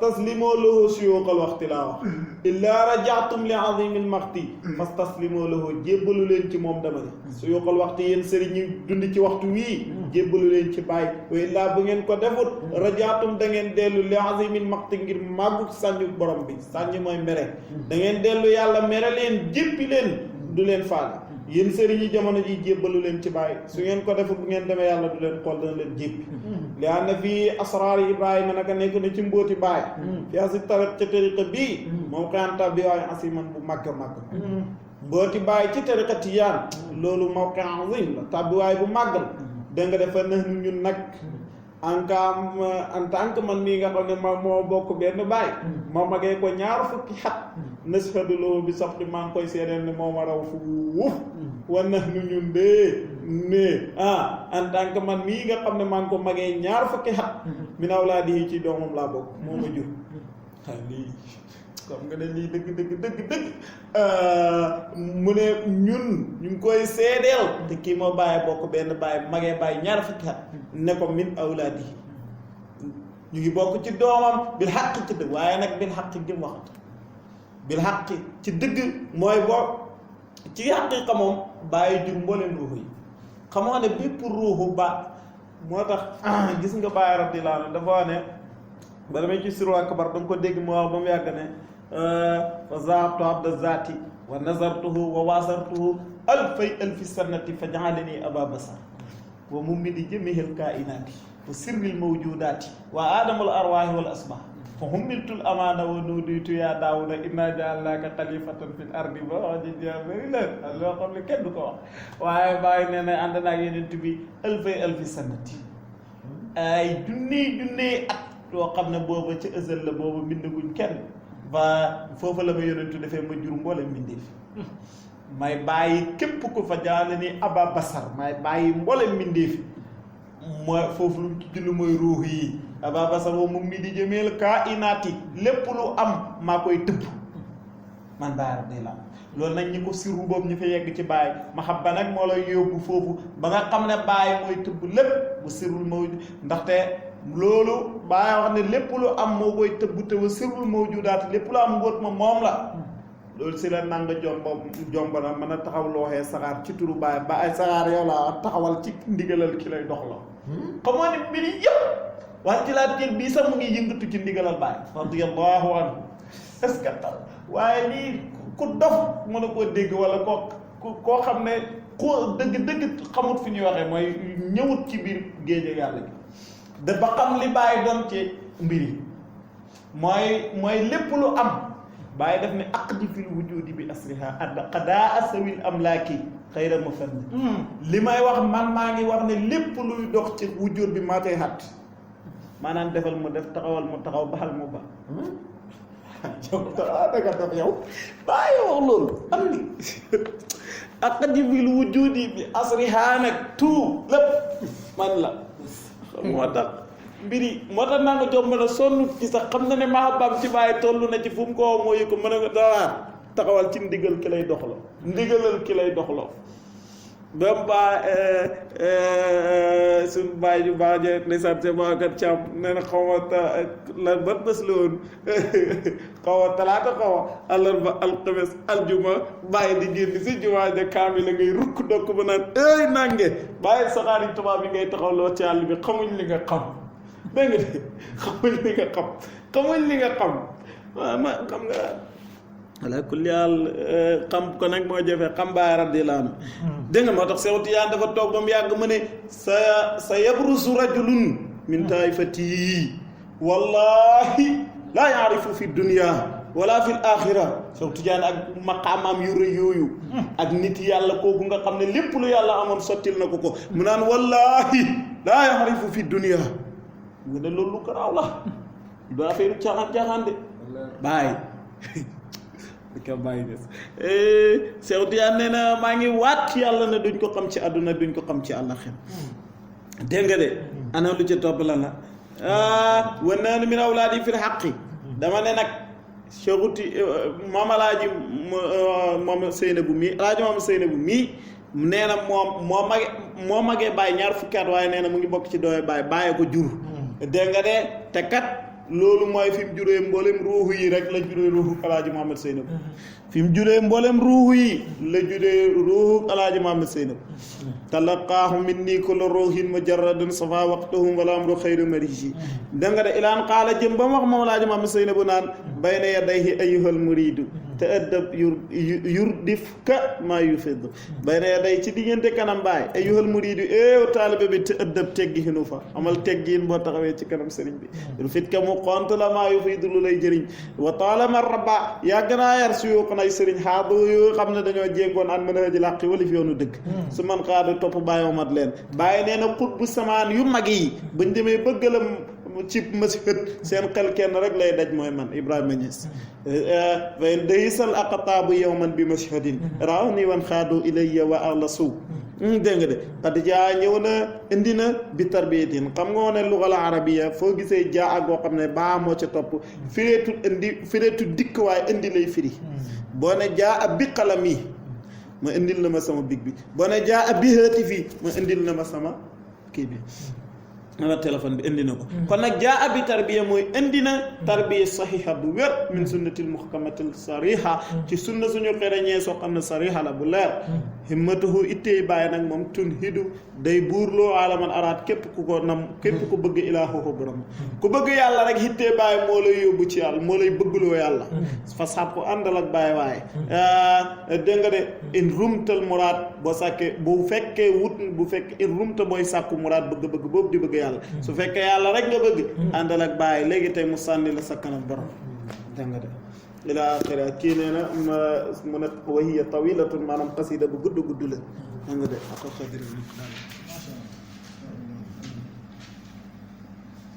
taslimoo lahu suyuuqal waxti laa wax illaa rajaatum li azimil maxti fas taslimoo lahu jébbalu leen ci moom dama ne suyuuqal waxti yéen sëriñ ñi dund ci waxtu wii jébbalu leen ci bàyyi wa illaa bu ngeen ko defut rajaatum da ngeen dellu li azimil maxti ngir màggu sànju borom bi sànju mooy mere da ngeen dellu yàlla mere leen jéppi leen du leen faale yéen sëriñ yi jamono ji jébbalu leen ci bàyyi su ngeen ko defut bu ngeen demee yàlla du leen xool dana leen jéppi li am na fii asraar Ibrahima naka nekk na ci mbóoti bàyyi fi asi tarat ca tariqa bii moom xeanta bi waaye asiman bu màgg mbóoti bàyyi ci tariqa Tijaan loolu mawqi azim la tabbiwaay bu màggal da nga defa na ñun nag en tant que man mii nga xam ne ma moo bokk benn bàyyi ma magee ko ñaar fukki xat nashhadu bi sax maa ngi koy seedeel ne moo ma raw fuuf wan na ñun de en tant que man mii nga xam ne maa ngi ko magee ñaar fukki xat min awlaadihi ci doomam laa bokk moo ma jur lii xam nga ne lii dëgg mu ne ñun ñu ngi koy seedeel te kii moo bàyyi bokk benn bàyyi magee bàyyi ñaar fukki xat ne ko min awlaadihi ñu ngi bokk ci doomam bil xaq ci dëgg waaye nag bil xaq gi mu waxat bil xaq ci dëgg mooy boo ci xaqiiqa moom bàyyi jur mbooleem ruuxu yi xamoo ne bépp ruuxu ba moo tax gis nga bàyyi radiyallaahu anhu dafa wax ne ba damay ci sirru akbar da nga ko dégg mu wax ba mu yàgg ne fa zahabtu abda zaati wa nazartuhu wa wasartuhu alfi sanati fa jaalani aba basar wa mumidi jamihil kainaati wa sirril mawjudaati wa aadamul arwaahi wal asbah fa hummiltul amaana wa nuuditu yaa daawuda inna jaalnaaka xalifatan fil ardi ba wax ji jaar bari la loo xam ne kenn du ko wax waaye bàyyi nee na ànd naag yeneen bi alfi sanati ay junniy at yoo xam ne booba ca ësal la booba mbindaguñ kenn ba foofu la ma yonentu defee ma jur mboolem mbindeef may bàyyi képp ku fa jaale ni aba basar may bàyyi mboolem mbindeef mooy foofu lu ci lu mooy ruux yi aba basar woo moom mi di jëmeel kaa inaati lépp lu am maa koy tëbb man bàyyi rek day la loolu nag ñi ko siru boobu ñu fa yegg ci bàyyi mahabba nag moo lay yóbbu foofu ba nga xam ne bàyyi mooy tëbb lépp bu sirul mawjud ndaxte loolu bàyyi wax ne lépp lu am moo koy tëbb te wa sirul mawjudaat lépp lu am ngóot ma moom la loolu si la nanga jomb na mën a taxaw loo waxee saxaar ci turu bàyyi ba ay saxaar yow laa taxawal ci ndigalal ki lay dox la xamoo ne mbiri yëpp wax ci laa jël bii sax mu ngi yëngatu ci ndigalal bàyyi radiyallahu anhu est-ce que waaye lii ku dof mën a koo dégg wala ko koo xam ne ko dëgg xamut fi ñuy waxee mooy ñëwut ci biir géej yàlla gi dafa xam li bàyyi doon ci mbir yi mooy lépp lu am bàyyi def ne aqdi fil wujudi bi asriha qadaa asawil amlaaki xayra mufanni li may wax man maa ngi wax ne lépp luy dox ci wujud bi maa koy xat maanaam defal mu def taxawal mu taxaw baxal mu ba danga def yow bàyyi wax loolu am ni aqdi fil wujudi bi asriha nag tout lépp man la moo tax mbiri moo tax naa nga jom mën a sonn ci sax xam na ne mahabam ci bàyyi toll na ci fu mu ko woo mooy ko mën a dara taxawal ci ndigal ki lay doxloo ndigalal ki lay doxloo ba mu baa suñ bàyyi ju baax je ndeysaan se bakat càmm nee na xaw ma la ban bés la woon xaw ma talaata xaw ma àllarba alxames aljuma bàyyi di génn si jumaa ja kaami la ngay rukk dokk ba naan ey nange bàyyi saxaari tubaab bi ngay taxawloo ci àll bi xamuñ li nga xam dégg nga de xamuñ li nga xam waaw ma xam nga ala kulli haal xam ko nag moo jafe xam Baay radiyallaahu anhu dégg nga moo tax Seex Tijaan dafa toog ba mu yàgg mu ne sa yabrusu rajulun min taifati wallahi laa yaarifu fi dunya wala fi axira Seex Tijaan ak maqaamaam yu rëy yooyu ak nit yàlla kooku nga xam ne lépp lu yàlla amoon sottil na ko mu naan wallahi laa yaarifu fi dunya nga ne loolu lu garaaw la du affaire caaxaan de bàyyi ka bàyyi des Seex Tijaan nee na maa ngi waat yàlla ne duñ ko xam ci àdduna duñ ko xam ci àllaxira dégg nga de ana lu ci topp la wa naanu min awlaadi fil xaqi dama ne nag Seexuti moom alaaji moom Seynabu mii alaaji moom Seynabu mii nee na moo magee bàyyi ñaar fukki at waaye nee na mu ngi bokk ci dooy bàyyi ko jur dégg nga de te kat loolu mooy fi mu juree mboolem ruuxu yi rek la juree ruuxu alaaji Muhammad Seynabu fi mu juree mboolem ruuxu yi la juree ruuxu alaaji Muhammad Seynabu talaqaahu minni kullu ruuhin mujarradun safa waqtuhum wala amru xayru mariji da nga de ilaan qaala jëm ba mu wax moom alaaji Muhammad Seynabu naan bayna yadayhi ayyuhal muridu te ëddab yurdif ka maa yufid bayna yaday ci diggante kanam baay ayyuhal muridu taalibe bi te ëddab teggi hinu fa amal teggiin boo taxawee ci kanam sëriñ bi rufit ka mu xont la maa yufid lu lay jëriñ wa taalama rabba yàgg naa yar suyuuq nay sëriñ xaadu yoo xam ne dañoo jéngoon an mën a ji làqi wala fi yoonu dëgg su man xaadu topp bàyyi mat leen bàyyi nee na xut bu samaan yu mag yi bañ demee bëggalam ci masihët seen xel kenn rek lay daj mooy man Ibrahima Niass daysal aqtaabu yawman bi mashhadin raw ni wan xaadu ilayya wa arlasu dégg nga de xad jaa ñëw na indi na bi tarbiyatin xam nga ne lugal arabiya foo gisee jaa ak boo xam ne baa moo ca topp fireetu dikk waaye indi lay firi boo ne jaa ab bi qalam yi ma indil na ma sama big bi boo ne jaa ab bi haatifi ma indil na ma sama kii bi ama téléphone bi indi na ko kon nag jaa abi tarbiya mooy indi na tarbiya saxiha bu wér min sunnatil muhkamatil sariha ci sunna suñu xereñee soo xam ne sariha la bu leer himmatuhu ittey bàyyi nag moom tun hidu day buurloo alaman araat képp ku ko nam képp ku bëgg ilaahu borom ku bëgg yàlla rek ittey bàyyi moo lay yóbbu ci yàlla moo lay bëggloo yàlla fa sàpp ko àndal ak bàyyi waaye dégg nga de in rumtal muraad boo sàkkee bu fekkee in rumta booy sàkku muraad bëgg-bëgg boobu di bëgg yàlla su fekkee yàlla rek nga bëgg àndal ak bàyyi léegi tey mu sànni la sa kanam borom dégg nga de ila axira kii nee na mu ne wa hiya tawilatun maanaam xasida bu gudd la dégg nga de ak xadri